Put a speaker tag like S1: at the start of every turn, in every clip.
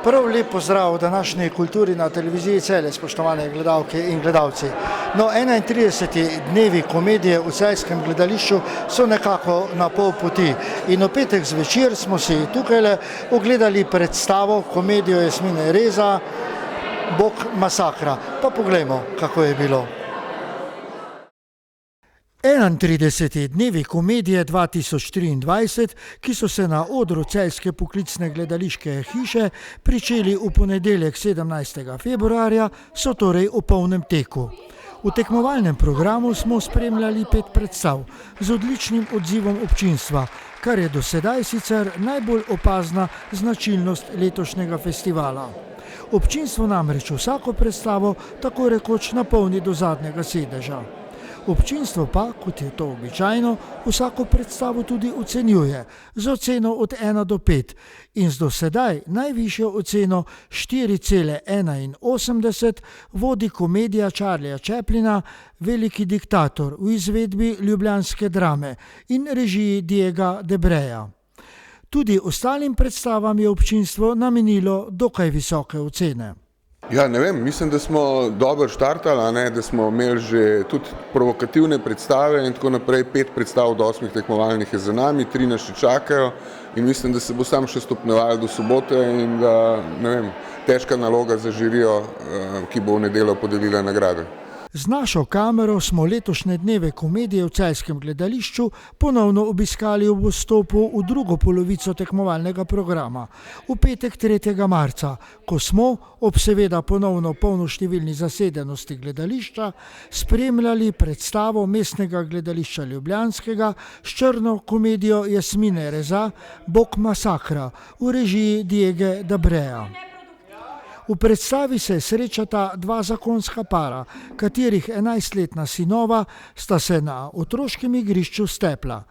S1: Prav lep pozdrav v današnji kulturi na televiziji Celje, spoštovane gledalke in gledalci. No, 31. dnevi komedije v celjskem gledališču so nekako na pol poti. In v petek zvečer smo si tukaj ogledali predstavo, komedijo Jasmine Reza, Bog masakra. Pa poglejmo, kako je bilo. 31. dnevi komedije 2023, ki so se na odru celjske poklicne gledališke hiše pričeli v ponedeljek 17. februarja, so torej v polnem teku. V tekmovalnem programu smo spremljali 5 predstav z odličnim odzivom občinstva, kar je do sedaj sicer najbolj opazna značilnost letošnjega festivala. Občinstvo namreč vsako predstavo tako rekoč napolni do zadnjega sedeža. Občinstvo pa, kot je to običajno, vsako predstavo tudi ocenjuje z oceno od 1 do 5 in z do sedaj najvišjo oceno 4,81 vodi komedija Charlieja Chaplina Veliki diktator v izvedbi ljubljanske Drame in režiji Diega Debreja. Tudi ostalim predstavam je občinstvo namenilo dokaj visoke ocene.
S2: Ja, ne vem, mislim, da smo dobro štartali, da smo imeli že tudi provokativne predstave in tako naprej. 5 predstav od 8 tekmovalnih je za nami, 3 nas še čakajo in mislim, da se bo sam še stopnjevalo do sobote in da, ne vem, težka naloga za žirijo, ki bo v nedeljo podelila nagrade.
S1: Z našo kamero smo letošnje dneve komedije v celjskem gledališču ponovno obiskali ob vstopu v drugo polovico tekmovalnega programa, v petek 3. marca, ko smo, ob seveda ponovno polnoštevilni zasedenosti gledališča, spremljali predstavo Mestnega gledališča ljubljanskega s črno komedijo Jasmine Reza Bog masakra v režiji Diege Debreja. V predstavi se srečata 2 zakonska para, katerih 11-letna sinova sta se na otroškem igrišču stepla.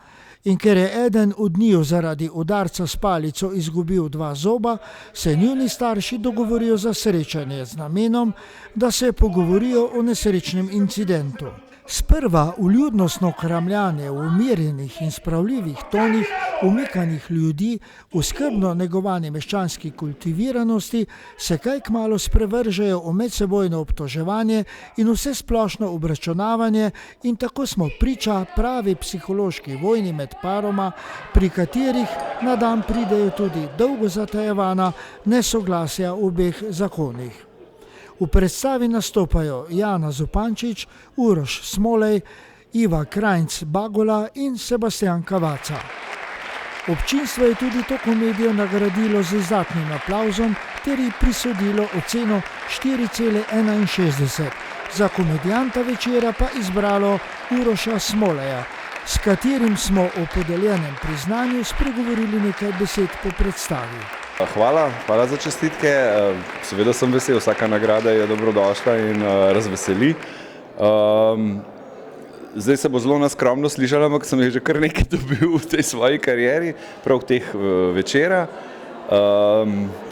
S1: In ker je eden od njiju zaradi udarca s palico izgubil 2 zoba, se njuni starši dogovorijo za srečanje z namenom, da se pogovorijo o nesrečnem incidentu. Sprva vljudnostno kramljanje v umirjenih in spravljivih tonih umikanih ljudi v skrbno negovani meščanski kultiviranosti se kaj kmalu sprevržejo v medsebojno obtoževanje in vsesplošno obračunavanje in tako smo priča pravi psihološki vojni med paroma, pri katerih na dan pridejo tudi dolgo zatajevana nesoglasja v obeh zakonih. V predstavi nastopajo Jana Zupančič, Uroš Smolej, Iva Krajnc-Bagola in Sebastian Kavaca. Občinstvo je tudi to komedijo nagradilo z izdatnim aplavzom ter ji prisodilo oceno 4,61. Za komedijanta večera pa izbralo Uroša Smoleja, s katerim smo o podeljenem priznanju spregovorili nekaj besed po predstavi.
S3: Hvala za čestitke. Seveda sem vesel, vsaka nagrada je dobrodošla in razveseli. Zdaj se bo zelo naskromno slišala, ampak sem jih že kar nekaj dobil v tej svoji karieri, prav teh večera.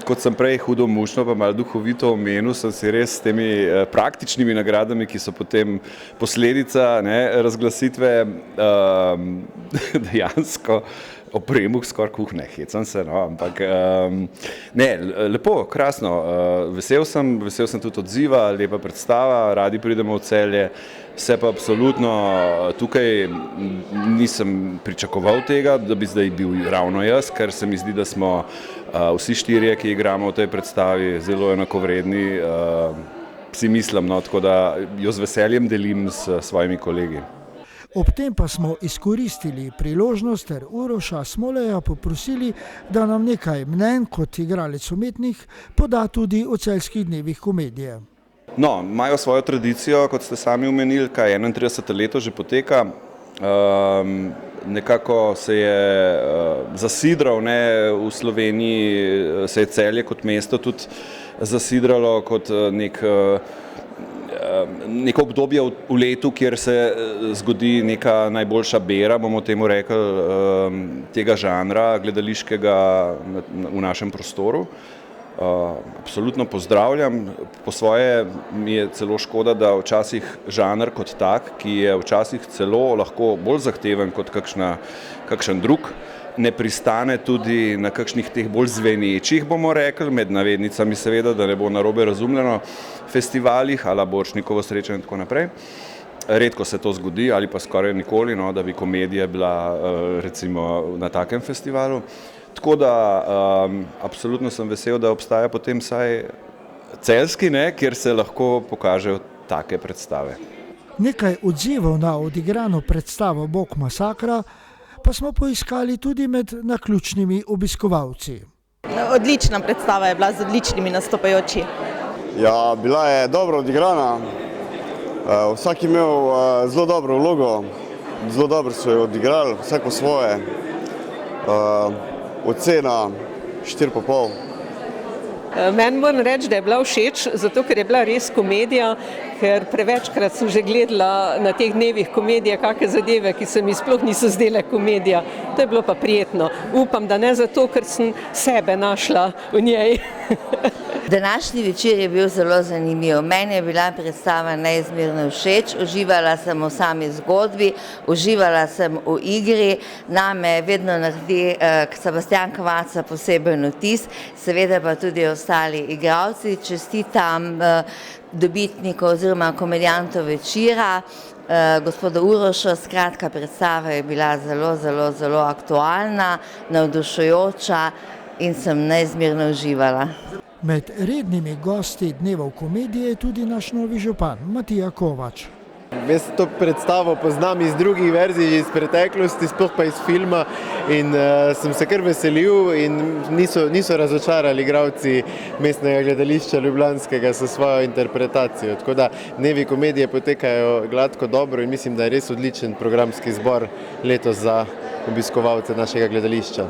S3: Kot sem prej hudomušno pa malo duhovito omenil, sem si res s temi praktičnimi nagradami, ki so potem posledica razglasitve, dejansko opremu skoraj kuhne, hecam se, ampak lepo, krasno, vesel sem tudi odziva, lepa predstava, radi pridemo v Celje, se pa absolutno tukaj nisem pričakoval tega, da bi zdaj bil ravno jaz, ker se mi zdi, da smo vsi 4, ki igramo v tej predstavi, zelo enakovredni, si mislim, tako da jo z veseljem delim s svojimi kolegi.
S1: Ob tem pa smo izkoristili priložnost ter Uroša Smoleja poprosili, da nam nekaj mnenj kot igralec umetnik poda tudi o celjskih dnevih komedije.
S3: No, imajo svojo tradicijo, kot ste sami omenili, kaj 31. leto že poteka. Nekako se je zasidral, v Sloveniji se je Celje kot mesto tudi zasidralo kot neko obdobje v letu, kjer se zgodi neka najboljša bera, bomo temu rekli, tega žanra gledališkega v našem prostoru. Absolutno pozdravljam, po svoje mi je celo škoda, da včasih žanr kot tak, ki je včasih celo lahko bolj zahteven kot kakšen drug, ne pristane tudi na kakšnih teh bolj zvenečih, bomo rekli, med navednicami seveda, da ne bo narobe razumljeno, festivalih, ala Borštnikovo srečanje in tako naprej. Redko se to zgodi ali pa skoraj nikoli, no, da bi komedija bila recimo na takem festivalu. Tako da absolutno sem vesel, da obstaja potem vsaj celjski, kjer se lahko pokažejo take predstave.
S1: Nekaj odzivov na odigrano predstavo Bog masakra pa smo poiskali tudi med naključnimi obiskovalci.
S4: Odlična predstava je bila z odličnimi nastopajoči.
S5: Ja, bila je dobro odigrana. Vsak je imel zelo dobro vlogo, zelo dobro so jo odigrali, vsak po svoje. Ocena 4,5.
S6: Meni moram reči, da je bila všeč, zato ker je bila res komedija, ker prevečkrat sem že gledala na teh dnevih komedije kakšne zadeve, ki se mi sploh niso zdele komedija. To je bilo pa prijetno. Upam, da ne zato, ker sem sebe našla v njej.
S7: Današnji večer je bil zelo zanimiv. Meni je bila predstava neizmerno všeč, uživala sem v sami zgodbi, uživala sem v igri. Name vedno naredi Sebastian Kavaca poseben vtis, seveda pa tudi ostali igralci. Čestitam dobitniku oziroma komedijantov večera, gospodu Urošu. Skratka, predstava je bila zelo aktualna, navdušujoča in sem neizmerno uživala.
S1: Med rednimi gosti dnevov komedije je tudi naš novi župan Matija Kovač.
S8: Jaz to predstavo poznam iz drugih verzij, iz preteklosti, sploh pa iz filma in sem se kar veselil in niso razočarali igralci Mestnega gledališča ljubljanskega s svojo interpretacijo. Tako da dnevi komedije potekajo gladko dobro in mislim, da je res odličen programski zbor letos za obiskovalce našega gledališča.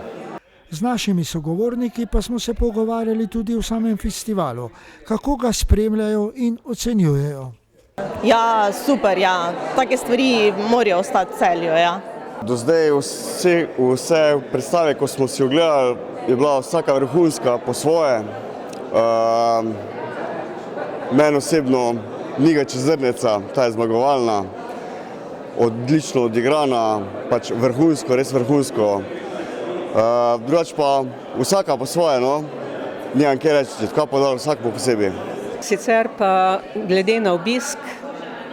S1: Z našimi sogovorniki pa smo se pogovarjali tudi o samem festivalu, kako ga spremljajo in ocenjujejo.
S4: Ja, super, ja. Take stvari morajo ostati v Celju, ja.
S5: Do zdaj vse predstave, ko smo si ogledali, je bila vsaka vrhunska po svoje. Meni osebno Niga čez zrneca, ta je zmagovalna, odlično odigrana, pač vrhunsko, res vrhunsko. Drugače pa vsaka po svoje, no, nimam kaj reči, tako pa dal vsak po posebej.
S6: Sicer pa glede na obisk,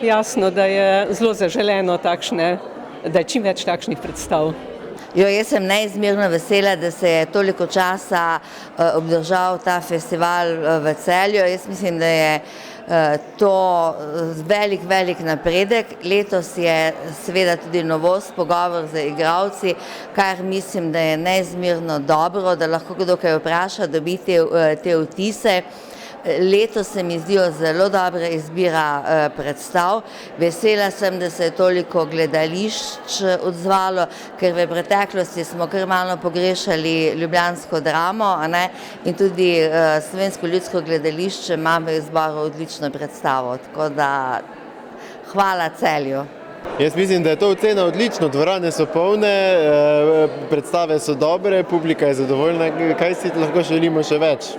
S6: jasno, da je zelo zaželeno takšne, da je čim več takšnih predstav.
S7: Jaz sem neizmerno vesela, da se je toliko časa obdržal ta festival v Celju. Jaz mislim, da je to velik napredek. Letos je seveda tudi novost, pogovor z igralci, kar mislim, da je neizmerno dobro, da lahko kdo kaj vpraša, dobiti te vtise. Letos se mi zdijo zelo dobra izbira predstav. Vesela sem, da se je toliko gledališč odzvalo, ker v preteklosti smo kar malo pogrešali ljubljansko dramo, in tudi Slovensko ljudsko gledališče ima v izboru odlično predstavo. Tako da hvala Celju.
S8: Jaz mislim, da je to ocena odlično, dvorane so polne, predstave so dobre, publika je zadovoljna, kaj si lahko želimo še več?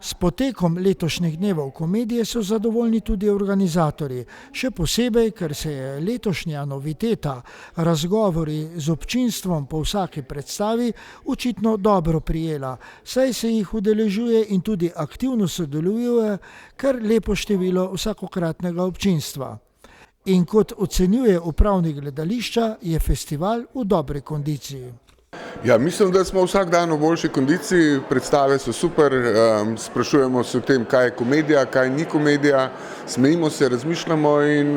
S1: S potekom letošnjih dnevov komedije so zadovoljni tudi organizatorji, še posebej, ker se je letošnja noviteta, razgovori z občinstvom po vsaki predstavi, očitno dobro prijela, saj se jih udeležuje in tudi aktivno sodeluje kar lepo število vsakokratnega občinstva. In kot ocenjuje upravnik gledališča, je festival v dobri kondiciji.
S2: Ja, mislim, da smo vsak dan v boljši kondiciji, predstave so super, sprašujemo se o tem, kaj je komedija, kaj ni komedija, smejimo se, razmišljamo in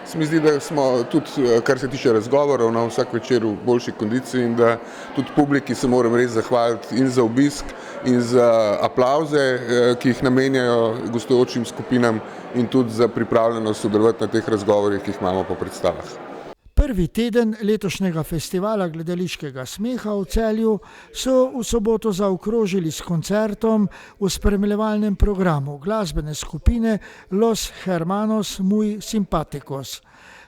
S2: se mi zdi, da smo tudi, kar se tiče razgovorov, na vsak večer v boljši kondiciji in da tudi publiki se moram res zahvaliti in za obisk in za aplavze, ki jih namenjajo gostujočim skupinam in tudi za pripravljenost sodelovati na teh razgovorih, ki jih imamo po predstavah.
S1: Prvi teden letošnjega festivala gledališkega smeha v Celju so v soboto zaokrožili s koncertom v spremljevalnem programu glasbene skupine Los Hermanos Muy Simpáticos.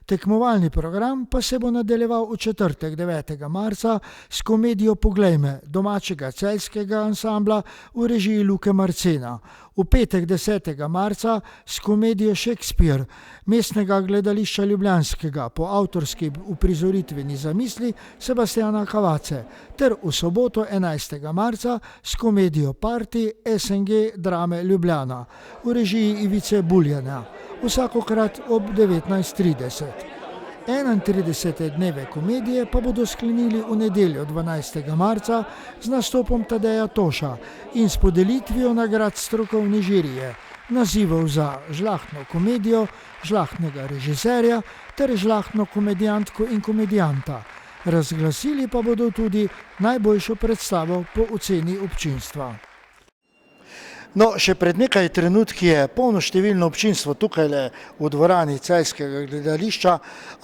S1: Tekmovalni program pa se bo nadaljeval v četrtek 9. marca s komedijo Poglej me domačega celjskega ansambla v režiji Luke Marcena. V petek 10. marca s komedijo Shakespeare mestnega gledališča ljubljanskega po avtorski uprizoritveni zamisli Sebastiana Kavace ter v soboto 11. marca s komedijo Party SNG Drame Ljubljana v režiji Ivice Buljana, vsakokrat ob 19:30. 31. dneve komedije pa bodo sklenili v nedeljo 12. marca z nastopom Tadeja Toša in s podelitvijo nagrad strokovne žirije, nazivov za žlahtno komedijo, žlahtnega režiserja ter žlahtno komedijantko in komedijanta. Razglasili pa bodo tudi najboljšo predstavo po oceni občinstva. No, še pred nekaj trenutki je polnoštevilno občinstvo tukaj v dvorani Celjskega gledališča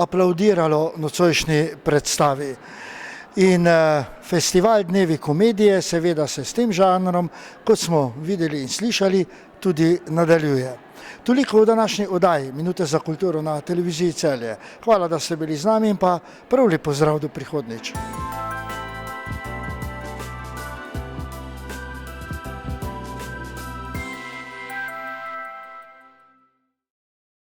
S1: aplaudiralo nocojšnji predstavi. In festival Dnevi komedije seveda se s tem žanrom, kot smo videli in slišali, tudi nadaljuje. Toliko v današnji oddaji Minute za kulturo na televiziji Celje. Hvala, da ste bili z nami in pa prav lep pozdrav do prihodnjič.